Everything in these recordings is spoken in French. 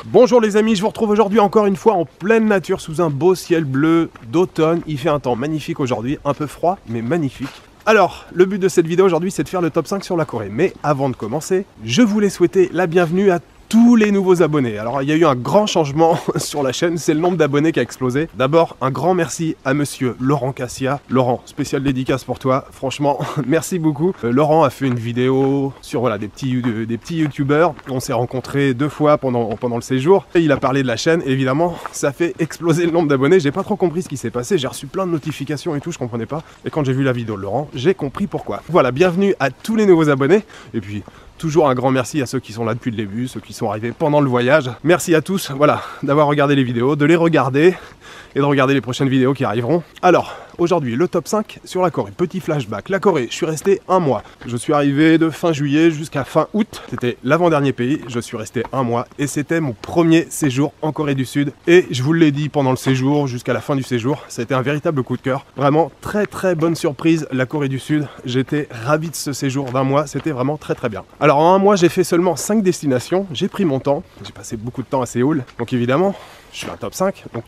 Bonjour les amis, je vous retrouve aujourd'hui encore une fois en pleine nature sous un beau ciel bleu d'automne. Il fait un temps magnifique aujourd'hui, un peu froid mais magnifique. Alors, le but de cette vidéo aujourd'hui c'est de faire le top 5 sur la Corée. Mais avant de commencer, je voulais souhaiter la bienvenue à tous les nouveaux abonnés. Alors il y a eu un grand changement sur la chaîne, c'est le nombre d'abonnés qui a explosé. D'abord un grand merci à monsieur Laurent Cassia. Laurent, spécial dédicace pour toi, franchement merci beaucoup. Laurent a fait une vidéo sur voilà, des petits youtubeurs. On s'est rencontrés 2 fois pendant le séjour et il a parlé de la chaîne. Évidemment ça fait exploser le nombre d'abonnés. J'ai pas trop compris ce qui s'est passé, j'ai reçu plein de notifications et tout, je comprenais pas. Et quand j'ai vu la vidéo de Laurent, j'ai compris pourquoi. Voilà, bienvenue à tous les nouveaux abonnés. Et puis toujours un grand merci à ceux qui sont là depuis le début, ceux qui sont arrivés pendant le voyage. Merci à tous, voilà, d'avoir regardé les vidéos, de les regarder et de regarder les prochaines vidéos qui arriveront. Alors, aujourd'hui, le top 5 sur la Corée. Petit flashback. La Corée, je suis resté 1 mois. Je suis arrivé de fin juillet jusqu'à fin août. C'était l'avant-dernier pays. Je suis resté 1 mois et c'était mon premier séjour en Corée du Sud. Et je vous l'ai dit pendant le séjour, jusqu'à la fin du séjour, ça a été un véritable coup de cœur. Vraiment, très bonne surprise, la Corée du Sud. J'étais ravi de ce séjour d'1 mois. C'était vraiment très bien. Alors, en 1 mois, j'ai fait seulement 5 destinations. J'ai pris mon temps. J'ai passé beaucoup de temps à Séoul. Donc évidemment, je suis un top 5, donc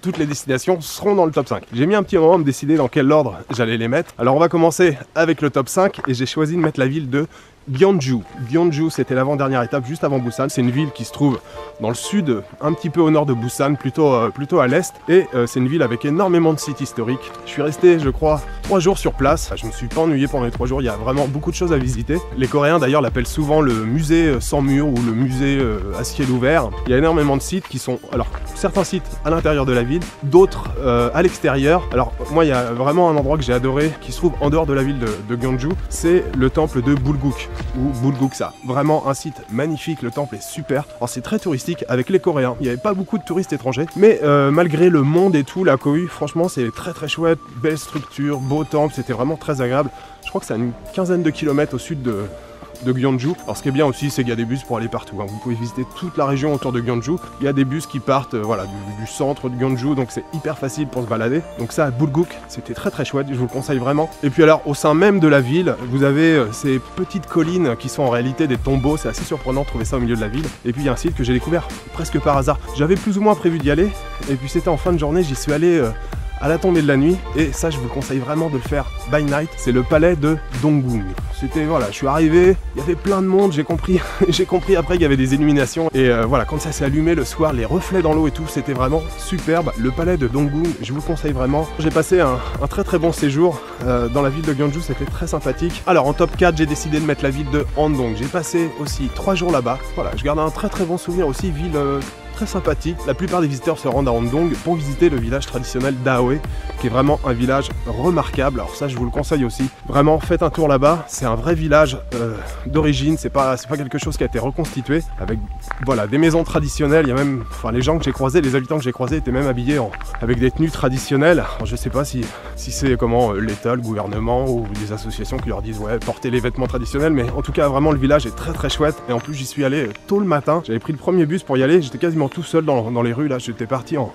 toutes les destinations seront dans le top 5. J'ai mis un petit moment à me décider dans quel ordre j'allais les mettre. Alors on va commencer avec le top 5 et j'ai choisi de mettre la ville de Gyeongju. Gyeongju, c'était l'avant-dernière étape, juste avant Busan. C'est une ville qui se trouve dans le sud, un petit peu au nord de Busan, plutôt à l'est. Et c'est une ville avec énormément de sites historiques. Je suis resté, je crois, 3 jours sur place. Je me suis pas ennuyé pendant les 3 jours, il y a vraiment beaucoup de choses à visiter. Les Coréens d'ailleurs l'appellent souvent le musée sans mur ou le musée à ciel ouvert. Il y a énormément de sites qui sont, alors certains sites à l'intérieur de la ville, d'autres à l'extérieur. Alors moi il y a vraiment un endroit que j'ai adoré qui se trouve en dehors de la ville de Gyeongju, c'est le temple de Bulguk ou Bulguksa. Vraiment un site magnifique, le temple est super. Alors c'est très touristique avec les Coréens, il n'y avait pas beaucoup de touristes étrangers, mais malgré le monde et tout, la Corée, franchement c'est très chouette, belle structure, beau temple, c'était vraiment très agréable. Je crois que c'est à une 15aine de kilomètres au sud de Gyeongju. Alors ce qui est bien aussi, c'est qu'il y a des bus pour aller partout, hein. Vous pouvez visiter toute la région autour de Gyeongju. Il y a des bus qui partent voilà, du centre de Gyeongju, donc c'est hyper facile pour se balader. Donc ça à Bulguk, c'était très chouette, je vous le conseille vraiment. Et puis alors au sein même de la ville, vous avez ces petites collines qui sont en réalité des tombeaux. C'est assez surprenant de trouver ça au milieu de la ville. Et puis il y a un site que j'ai découvert presque par hasard. J'avais plus ou moins prévu d'y aller, et puis c'était en fin de journée, j'y suis allé à la tombée de la nuit, et ça je vous conseille vraiment de le faire by night, c'est le palais de Dongung. C'était, voilà, je suis arrivé, il y avait plein de monde, j'ai compris après qu'il y avait des illuminations, et voilà, quand ça s'est allumé le soir, les reflets dans l'eau et tout, c'était vraiment superbe. Le palais de Dongung, je vous le conseille vraiment. J'ai passé un très très bon séjour dans la ville de Gyeongju, c'était très sympathique. Alors en top 4, j'ai décidé de mettre la ville de Andong. J'ai passé aussi 3 jours là-bas. Voilà, je garde un très très bon souvenir aussi, ville très sympathique. La plupart des visiteurs se rendent à Andong pour visiter le village traditionnel d'Aoe, qui est vraiment un village remarquable. Alors ça, je vous le conseille aussi. Vraiment, faites un tour là-bas. C'est un vrai village d'origine. C'est pas quelque chose qui a été reconstitué avec, voilà, des maisons traditionnelles. Il y a même, enfin, les gens que j'ai croisés, les habitants que j'ai croisés étaient même habillés avec des tenues traditionnelles. Alors, je sais pas si c'est comment l'État, le gouvernement ou des associations qui leur disent ouais, portez les vêtements traditionnels, mais en tout cas, vraiment, le village est très très chouette. Et en plus, j'y suis allé tôt le matin. J'avais pris le premier bus pour y aller. J'étais quasiment tout seul dans les rues. Là, j'étais parti en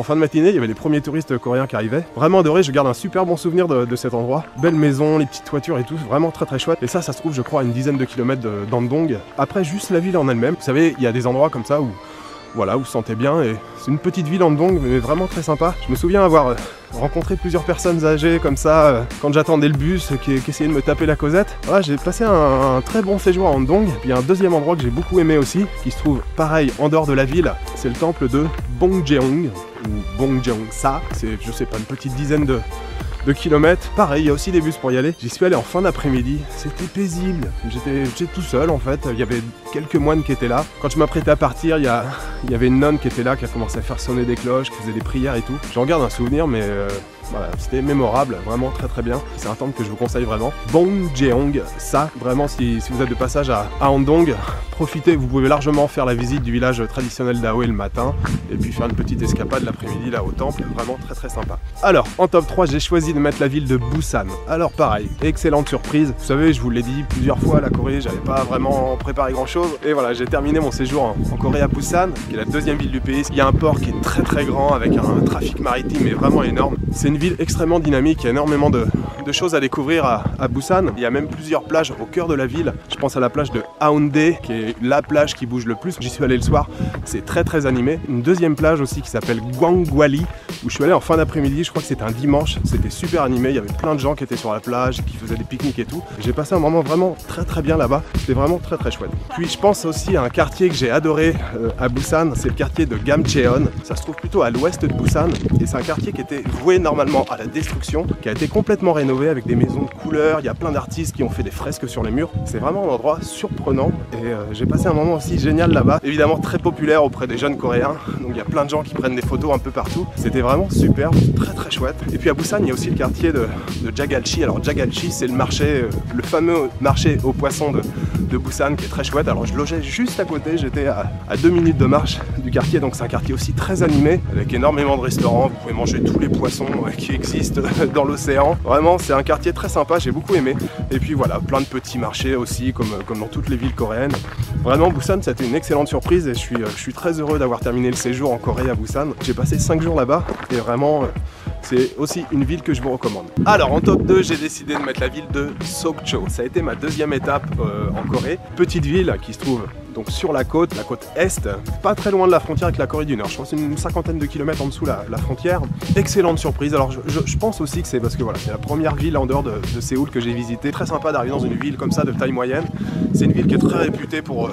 fin de matinée, il y avait les premiers touristes coréens qui arrivaient. Vraiment adoré, je garde un super bon souvenir de cet endroit. Belle maison, les petites toitures et tout, vraiment très très chouette. Et ça se trouve, je crois, à une dizaine de kilomètres d'Andong. Après, juste la ville en elle-même. Vous savez, il y a des endroits comme ça où, voilà, vous vous sentez bien. Et c'est une petite ville Andong, mais vraiment très sympa. Je me souviens avoir rencontré plusieurs personnes âgées comme ça quand j'attendais le bus qui essayaient de me taper la causette. Voilà, j'ai passé un très bon séjour à Andong. Puis un deuxième endroit que j'ai beaucoup aimé aussi, qui se trouve pareil en dehors de la ville, c'est le temple de Bongjeong ou Bongjeongsa. C'est, je sais pas, une petite dizaine de kilomètres. Pareil, il y a aussi des bus pour y aller. J'y suis allé en fin d'après-midi, c'était paisible. J'étais tout seul en fait, il y avait quelques moines qui étaient là. Quand je m'apprêtais à partir, il y avait une nonne qui était là, qui a commencé à faire sonner des cloches, qui faisait des prières et tout. J'en garde un souvenir, mais voilà, c'était mémorable, vraiment très très bien. C'est un temple que je vous conseille vraiment. Bongjeongsa, vraiment si vous êtes de passage à Andong, profitez, vous pouvez largement faire la visite du village traditionnel d'Aoe le matin, et puis faire une petite escapade l'après-midi là au temple, vraiment très très sympa. Alors, en top 3, j'ai choisi de mettre la ville de Busan. Alors pareil, excellente surprise. Vous savez, je vous l'ai dit plusieurs fois, la Corée, j'avais pas vraiment préparé grand chose. Et voilà, j'ai terminé mon séjour en Corée à Busan, qui est la deuxième ville du pays. Il y a un port qui est très très grand, avec un trafic maritime mais vraiment énorme. C'est une ville extrêmement dynamique, il y a énormément de choses à découvrir à Busan. Il y a même plusieurs plages au cœur de la ville. Je pense à la plage de Haeundae, qui est la plage qui bouge le plus. J'y suis allé le soir, c'est très très animé. Une deuxième plage aussi qui s'appelle Gwangwali, où je suis allé en fin d'après-midi, je crois que c'était un dimanche. C'était super animé, il y avait plein de gens qui étaient sur la plage, qui faisaient des pique-niques et tout. J'ai passé un moment vraiment très très bien là-bas, c'était vraiment très très chouette. Puis je pense aussi à un quartier que j'ai adoré à Busan, c'est le quartier de Gamcheon. Ça se trouve plutôt à l'ouest de Busan, et c'est un quartier qui était voué normalement à la destruction, qui a été complètement rénové avec des maisons de couleurs. Il y a plein d'artistes qui ont fait des fresques sur les murs. C'est vraiment un endroit surprenant, et j'ai passé un moment aussi génial là-bas. Évidemment très populaire auprès des jeunes coréens, donc il y a plein de gens qui prennent des photos un peu partout. C'était vraiment super, très très chouette. Et puis à Busan, il y a aussi le quartier de Jagalchi. Alors Jagalchi, c'est le marché, le fameux marché aux poissons de Busan, qui est très chouette. Alors je logeais juste à côté, j'étais à 2 minutes de marche du quartier, donc c'est un quartier aussi très animé, avec énormément de restaurants. Vous pouvez manger tous les poissons qui existent dans l'océan. Vraiment, c'est un quartier très sympa, j'ai beaucoup aimé. Et puis voilà, plein de petits marchés aussi, comme dans toutes les villes coréennes. Vraiment, Busan, c'était une excellente surprise, et je suis très heureux d'avoir terminé le séjour en Corée à Busan. J'ai passé 5 jours là-bas, et vraiment, c'est aussi une ville que je vous recommande. Alors en top 2, j'ai décidé de mettre la ville de Sokcho. Ça a été ma deuxième étape en Corée. Petite ville qui se trouve donc sur la côte est, pas très loin de la frontière avec la Corée du Nord. Je pense une cinquantaine de kilomètres en dessous la frontière. Excellente surprise. Alors je pense aussi que c'est parce que voilà, c'est la première ville en dehors de Séoul que j'ai visité. Très sympa d'arriver dans une ville comme ça de taille moyenne. C'est une ville qui est très réputée pour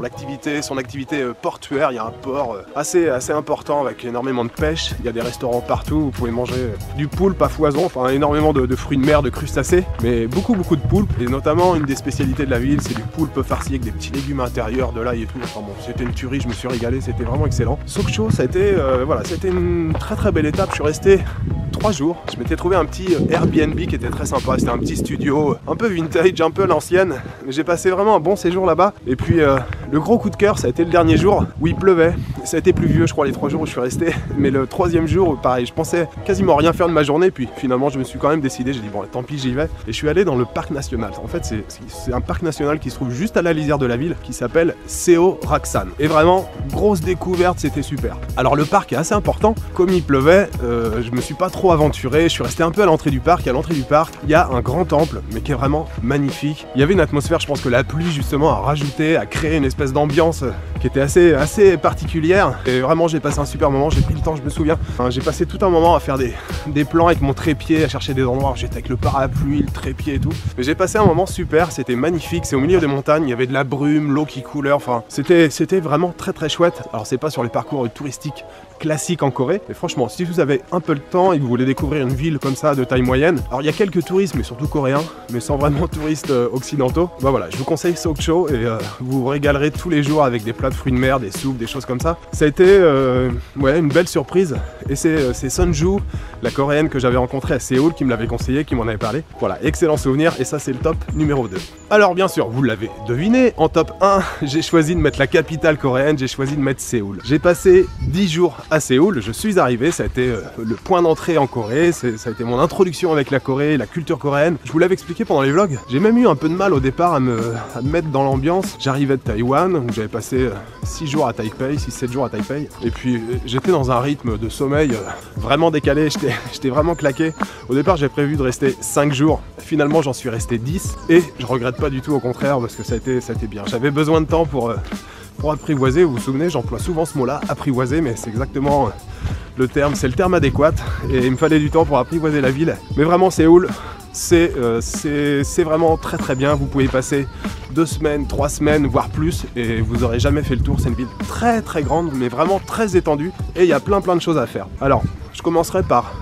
l'activité, son activité portuaire. Il y a un port assez important avec énormément de pêche. Il y a des restaurants partout. Vous pouvez manger du poulpe à foison, enfin énormément de fruits de mer, de crustacés, mais beaucoup de poulpe. Et notamment une des spécialités de la ville, c'est du poulpe farci avec des petits légumes intérieurs, de l'ail et tout. Enfin bon, c'était une tuerie, je me suis régalé, c'était vraiment excellent. Sokcho, ça a été, voilà, c'était une très très belle étape. Je suis resté 3 jours. Je m'étais trouvé un petit Airbnb qui était très sympa. C'était un petit studio un peu vintage, un peu à l'ancienne. Mais j'ai passé vraiment un bon séjour là-bas. Et puis le gros coup de cœur, ça a été le dernier jour où il pleuvait. Ça a été pluvieux, je crois, les 3 jours où je suis resté. Mais le 3e jour, pareil, je pensais quasiment rien faire de ma journée. Puis finalement, je me suis quand même décidé. J'ai dit bon, tant pis, j'y vais. Et je suis allé dans le parc national. En fait, c'est un parc national qui se trouve juste à la lisière de la ville, qui s'appelle Seo-Raksan. Et vraiment, grosse découverte, c'était super. Alors le parc est assez important. Comme il pleuvait, je me suis pas trop trop aventuré, je suis resté un peu à l'entrée du parc. À l'entrée du parc, il y a un grand temple, mais qui est vraiment magnifique. Il y avait une atmosphère, je pense que la pluie justement a rajouté, a créé une espèce d'ambiance qui était assez particulière. Et vraiment, j'ai passé un super moment, j'ai pris le temps, je me souviens. Enfin, j'ai passé tout un moment à faire des plans avec mon trépied, à chercher des endroits où j'étais avec le parapluie, le trépied et tout. Mais j'ai passé un moment super, c'était magnifique, c'est au milieu des montagnes, il y avait de la brume, l'eau qui coulait, enfin, c'était vraiment très chouette. Alors c'est pas sur les parcours touristiques classique en Corée, mais franchement si vous avez un peu le temps et que vous voulez découvrir une ville comme ça de taille moyenne, alors il y a quelques touristes mais surtout coréens, mais sans vraiment touristes occidentaux, bah voilà, je vous conseille Sokcho et vous vous régalerez tous les jours avec des plats de fruits de mer, des soupes, des choses comme ça. Ça a été ouais, une belle surprise et c'est Sunju, la coréenne que j'avais rencontrée à Séoul qui me l'avait conseillé, qui m'en avait parlé. Voilà, excellent souvenir et ça c'est le top numéro 2. Alors bien sûr, vous l'avez deviné, en top 1, j'ai choisi de mettre la capitale coréenne, j'ai choisi de mettre Séoul. J'ai passé 10 jours à Séoul, je suis arrivé, ça a été le point d'entrée en Corée, ça a été mon introduction avec la Corée, la culture coréenne. Je vous l'avais expliqué pendant les vlogs, j'ai même eu un peu de mal au départ à me mettre dans l'ambiance. J'arrivais de Taïwan, où j'avais passé 6 jours à Taipei, 6-7 jours à Taipei, et puis j'étais dans un rythme de sommeil vraiment décalé, j'étais vraiment claqué. Au départ j'ai prévu de rester 5 jours, finalement j'en suis resté 10, et je regrette pas du tout, au contraire, parce que ça a été bien. J'avais besoin de temps pour apprivoiser, vous vous souvenez, j'emploie souvent ce mot-là, apprivoiser, mais c'est exactement le terme, c'est le terme adéquat, et il me fallait du temps pour apprivoiser la ville. Mais vraiment Séoul, c'est vraiment très bien, vous pouvez y passer 2 semaines, 3 semaines, voire plus, et vous n'aurez jamais fait le tour. C'est une ville très grande, mais vraiment très étendue, et il y a plein de choses à faire. Alors, je commencerai par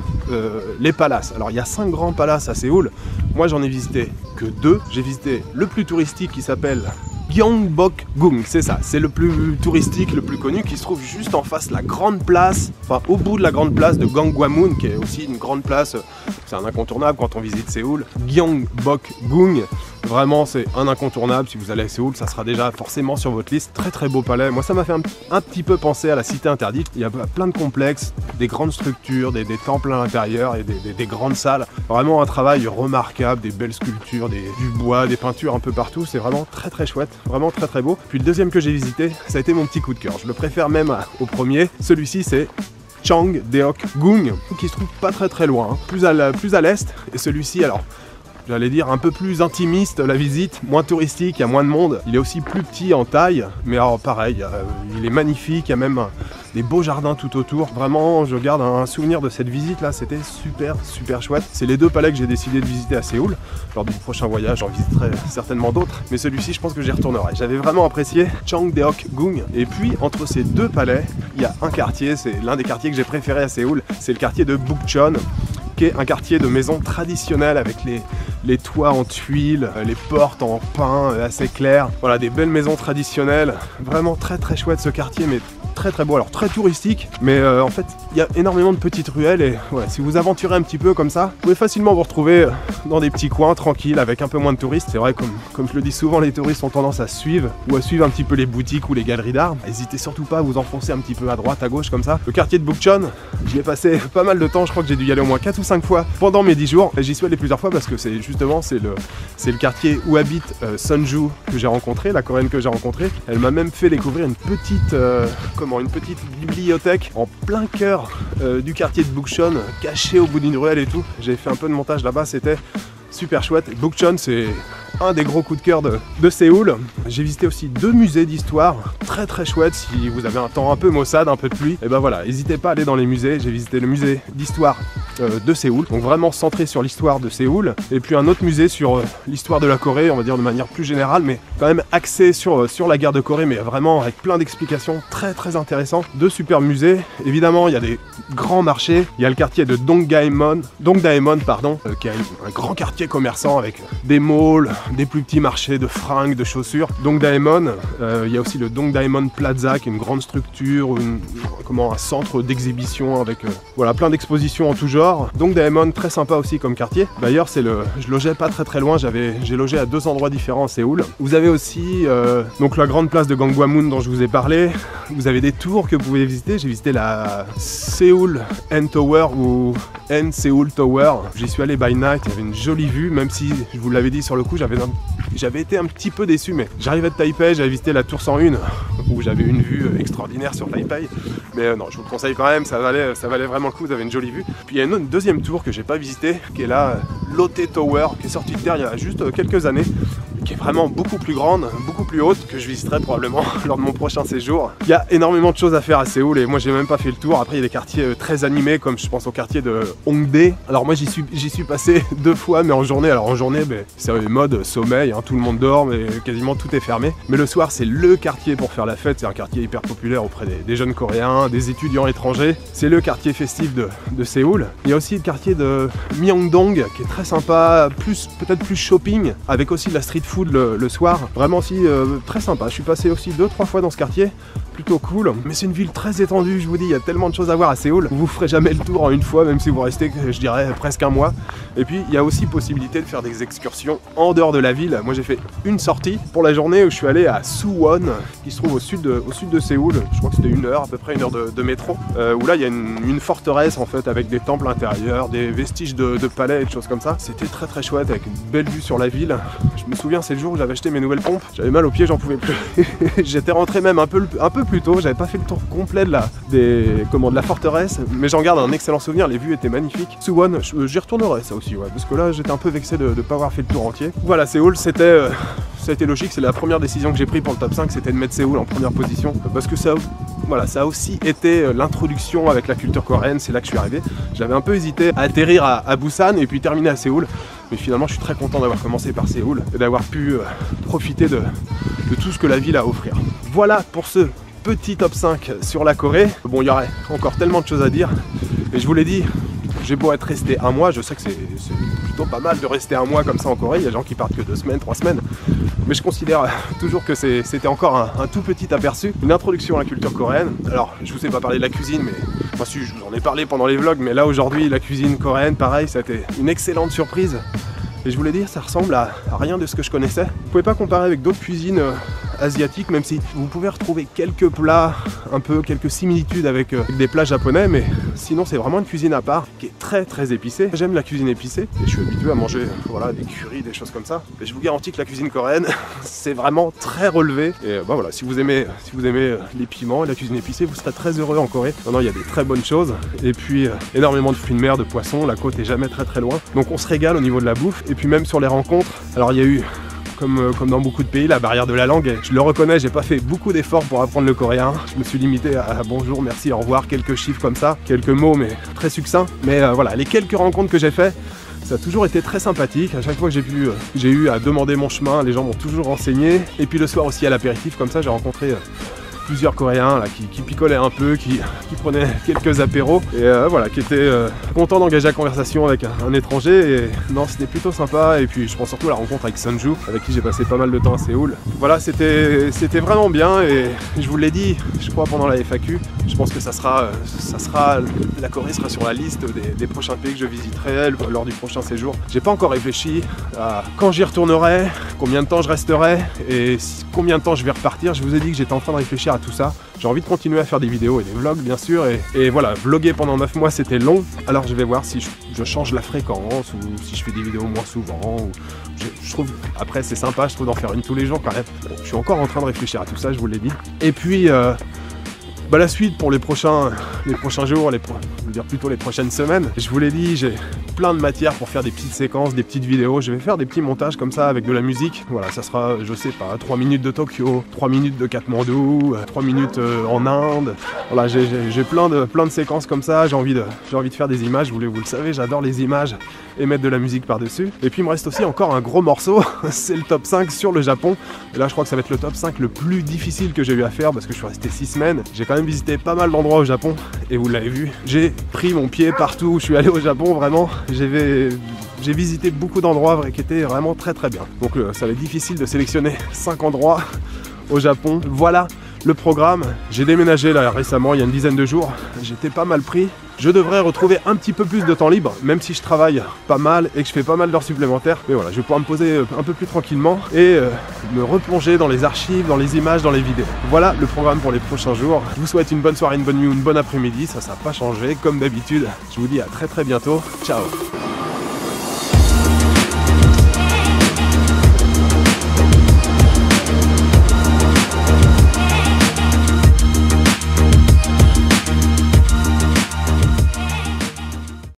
les palaces. Alors il y a 5 grands palaces à Séoul, moi j'en ai visité que 2. J'ai visité le plus touristique qui s'appelle Gyeongbokgung, c'est ça, c'est le plus touristique, le plus connu, qui se trouve juste en face de la grande place, enfin au bout de la grande place de Gangwon-mun, qui est aussi une grande place, c'est un incontournable quand on visite Séoul. Gyeongbokgung, vraiment c'est un incontournable, si vous allez à Séoul, ça sera déjà forcément sur votre liste. Très beau palais, moi ça m'a fait un petit peu penser à la cité interdite. Il y a plein de complexes, des grandes structures, des temples à l'intérieur et des grandes salles. Vraiment un travail remarquable, des belles sculptures, du bois, des peintures un peu partout, c'est vraiment très chouette, vraiment très beau. Puis le deuxième que j'ai visité, ça a été mon petit coup de cœur, je le préfère même au premier. Celui-ci c'est Cheongdeokgung, qui se trouve pas très loin, hein, plus à l'est, et celui-ci alors, j'allais dire un peu plus intimiste la visite, moins touristique, il y a moins de monde. Il est aussi plus petit en taille, mais alors pareil, il est magnifique, il y a même des beaux jardins tout autour. Vraiment, je garde un souvenir de cette visite là, c'était super chouette. C'est les 2 palais que j'ai décidé de visiter à Séoul. Lors du prochain voyage, j'en visiterai certainement d'autres, mais celui-ci, je pense que j'y retournerai. J'avais vraiment apprécié Cheongdeokgung. Et puis, entre ces 2 palais, il y a un quartier, c'est l'un des quartiers que j'ai préféré à Séoul, c'est le quartier de Bukchon, qui est un quartier de maisons traditionnelles avec les toits en tuiles, les portes en pin assez claires. Voilà, des belles maisons traditionnelles. Vraiment très chouette ce quartier, mais très beau. Alors très touristique, mais en fait il y a énormément de petites ruelles et ouais, si vous aventurez un petit peu comme ça, vous pouvez facilement vous retrouver dans des petits coins tranquilles avec un peu moins de touristes. C'est vrai, comme je le dis souvent, les touristes ont tendance à suivre ou à suivre un petit peu les boutiques ou les galeries d'art. N'hésitez surtout pas à vous enfoncer un petit peu à droite, à gauche comme ça. Le quartier de Bukchon, j'y ai passé pas mal de temps, je crois que j'ai dû y aller au moins 4 ou 5 fois pendant mes 10 jours, et j'y suis allé plusieurs fois parce que c'est justement c'est le quartier où habite Sunju que j'ai rencontré, la coréenne que j'ai rencontrée. Elle m'a même fait découvrir une petite bibliothèque en plein cœur du quartier de Bukchon, cachée au bout d'une ruelle et tout. J'ai fait un peu de montage là-bas, c'était super chouette. Bukchon, c'est un des gros coups de cœur de Séoul. J'ai visité aussi 2 musées d'histoire, très chouettes. Si vous avez un temps un peu maussade, un peu de pluie, et ben voilà, n'hésitez pas à aller dans les musées. J'ai visité le musée d'histoire de Séoul, donc vraiment centré sur l'histoire de Séoul, et puis un autre musée sur l'histoire de la Corée, on va dire de manière plus générale, mais quand même axé sur la guerre de Corée, mais vraiment avec plein d'explications très intéressantes. 2 super musées. Évidemment, il y a des grands marchés. Il y a le quartier de Dongdaemun, qui est un grand quartier commerçant avec des malls, des plus petits marchés de fringues, de chaussures. Dongdaemun, il y a aussi le Dongdaemun Plaza, qui est une grande structure, un centre d'exhibition avec voilà, plein d'expositions en tout genre. Dongdaemun, très sympa aussi comme quartier. D'ailleurs, je logeais pas très loin, j'ai logé à 2 endroits différents à Séoul. Vous avez aussi donc la grande place de Gangwon-mun dont je vous ai parlé. Vous avez des tours que vous pouvez visiter. J'ai visité la Seoul N Tower ou N Seoul Tower. J'y suis allé by night, il y avait une jolie vue, même si je vous l'avais dit sur le coup, j'avais été un petit peu déçu, mais j'arrivais de Taipei, j'avais visité la tour 101 où j'avais une vue extraordinaire sur Taipei. Mais non, je vous le conseille quand même, ça valait vraiment le coup, vous avez une jolie vue. Puis il y a une deuxième tour que j'ai pas visitée, qui est là, Lotte Tower, qui est sortie de terre il y a juste quelques années, qui est vraiment beaucoup plus grande, beaucoup plus haute, que je visiterai probablement lors de mon prochain séjour. Il y a énormément de choses à faire à Séoul et moi j'ai même pas fait le tour. Après il y a des quartiers très animés, comme je pense au quartier de Hongdae. Alors moi j'y suis passé 2 fois, mais en journée. Alors en journée, c'est mode sommeil, hein, tout le monde dort, mais quasiment tout est fermé. Mais le soir c'est le quartier pour faire la fête, c'est un quartier hyper populaire auprès des jeunes coréens, des étudiants étrangers. C'est le quartier festif de Séoul. Il y a aussi le quartier de Myeongdong qui est très sympa, peut-être plus shopping, avec aussi de la street food le soir. Vraiment aussi très sympa. Je suis passé aussi 2-3 fois dans ce quartier. Plutôt cool, mais c'est une ville très étendue, je vous dis, il y a tellement de choses à voir à Séoul, vous ferez jamais le tour en une fois, même si vous restez, je dirais, presque un mois. Et puis il y a aussi possibilité de faire des excursions en dehors de la ville. Moi j'ai fait une sortie pour la journée où je suis allé à Suwon, qui se trouve au sud de Séoul. Je crois que c'était à peu près une heure de métro, où là il y a une forteresse en fait, avec des temples intérieurs, des vestiges de palais et de choses comme ça. C'était très très chouette, avec une belle vue sur la ville. Je me souviens, c'est le jour où j'avais acheté mes nouvelles pompes, j'avais mal aux pieds, j'en pouvais plus. J'étais rentré même un peu plus tôt, j'avais pas fait le tour complet de la forteresse, mais j'en garde un excellent souvenir, les vues étaient magnifiques. Suwon, j'y retournerai ça aussi, ouais, parce que là j'étais un peu vexé de ne pas avoir fait le tour entier. Voilà, Séoul, ça a été logique, c'est la première décision que j'ai prise pour le top 5, c'était de mettre Séoul en première position, parce que ça a aussi été l'introduction avec la culture coréenne, c'est là que je suis arrivé. J'avais un peu hésité à atterrir à Busan et puis terminer à Séoul, mais finalement je suis très content d'avoir commencé par Séoul et d'avoir pu profiter de tout ce que la ville a à offrir. Voilà pour ce petit top 5 sur la Corée. Bon, il y aurait encore tellement de choses à dire, mais je vous l'ai dit, j'ai beau être resté un mois, je sais que c'est plutôt pas mal de rester un mois comme ça en Corée, il y a des gens qui partent que 2 semaines, 3 semaines, mais je considère toujours que c'était encore un tout petit aperçu, une introduction à la culture coréenne. Alors, je vous ai pas parlé de la cuisine, mais enfin si, je vous en ai parlé pendant les vlogs, mais là aujourd'hui, la cuisine coréenne, pareil, ça a été une excellente surprise. Et je voulais dire, ça ressemble à rien de ce que je connaissais. Vous pouvez pas comparer avec d'autres cuisines asiatiques, même si vous pouvez retrouver quelques plats, quelques similitudes avec des plats japonais, mais sinon c'est vraiment une cuisine à part qui est très très épicée. J'aime la cuisine épicée et je suis habitué à manger des currys, des choses comme ça. Et je vous garantis que la cuisine coréenne, c'est vraiment très relevé. Et voilà, si vous aimez les piments et la cuisine épicée, vous serez très heureux en Corée. Non, il y a des très bonnes choses. Et puis énormément de fruits de mer, de poissons, la côte est jamais très très loin. Donc on se régale au niveau de la bouffe. Et puis même sur les rencontres, alors il y a eu, comme dans beaucoup de pays, la barrière de la langue. Et je le reconnais, j'ai pas fait beaucoup d'efforts pour apprendre le coréen. Je me suis limité à bonjour, merci, au revoir, quelques chiffres comme ça, quelques mots mais très succincts. Mais voilà, les quelques rencontres que j'ai fait, ça a toujours été très sympathique. À chaque fois que j'ai eu à demander mon chemin, les gens m'ont toujours renseigné. Et puis le soir aussi à l'apéritif, comme ça, j'ai rencontré plusieurs Coréens là, qui picolaient un peu, qui prenaient quelques apéros et voilà, qui étaient contents d'engager la conversation avec un étranger. Et non, c'était plutôt sympa. Et puis je pense surtout à la rencontre avec Sunju, avec qui j'ai passé pas mal de temps à Séoul. Voilà, c'était vraiment bien et je vous l'ai dit, je crois pendant la FAQ, je pense que la Corée sera sur la liste des prochains pays que je visiterai lors du prochain séjour. J'ai pas encore réfléchi à quand j'y retournerai, combien de temps je resterai et combien de temps je vais repartir. Je vous ai dit que j'étais en train de réfléchir à tout ça. J'ai envie de continuer à faire des vidéos et des vlogs bien sûr et voilà, vlogger pendant 9 mois c'était long, alors je vais voir si je change la fréquence ou si je fais des vidéos moins souvent. Je trouve, après c'est sympa, je trouve d'en faire une tous les jours quand même. Bon, je suis encore en train de réfléchir à tout ça, je vous l'ai dit. Et puis la suite pour les prochains jours, je veux dire plutôt les prochaines semaines. Je vous l'ai dit, j'ai plein de matière pour faire des petites séquences, des petites vidéos. Je vais faire des petits montages comme ça avec de la musique. Voilà, ça sera, je sais pas, 3 minutes de Tokyo, 3 minutes de Katmandou, 3 minutes en Inde. Voilà, j'ai plein de séquences comme ça. J'ai envie de faire des images. Vous le savez, j'adore les images et mettre de la musique par-dessus. Et puis il me reste aussi encore un gros morceau, c'est le top 5 sur le Japon. Et là je crois que ça va être le top 5 le plus difficile que j'ai eu à faire parce que je suis resté 6 semaines. J'ai quand même visité pas mal d'endroits au Japon et vous l'avez vu, j'ai pris mon pied partout où je suis allé au Japon, vraiment. J'ai visité beaucoup d'endroits qui étaient vraiment très très bien. Donc ça va être difficile de sélectionner 5 endroits au Japon. Voilà le programme. J'ai déménagé là récemment, il y a une dizaine de jours. J'étais pas mal pris. Je devrais retrouver un petit peu plus de temps libre, même si je travaille pas mal et que je fais pas mal d'heures supplémentaires. Mais voilà, je vais pouvoir me poser un peu plus tranquillement et me replonger dans les archives, dans les images, dans les vidéos. Voilà le programme pour les prochains jours. Je vous souhaite une bonne soirée, une bonne nuit ou une bonne après-midi. Ça n'a pas changé, comme d'habitude. Je vous dis à très très bientôt. Ciao!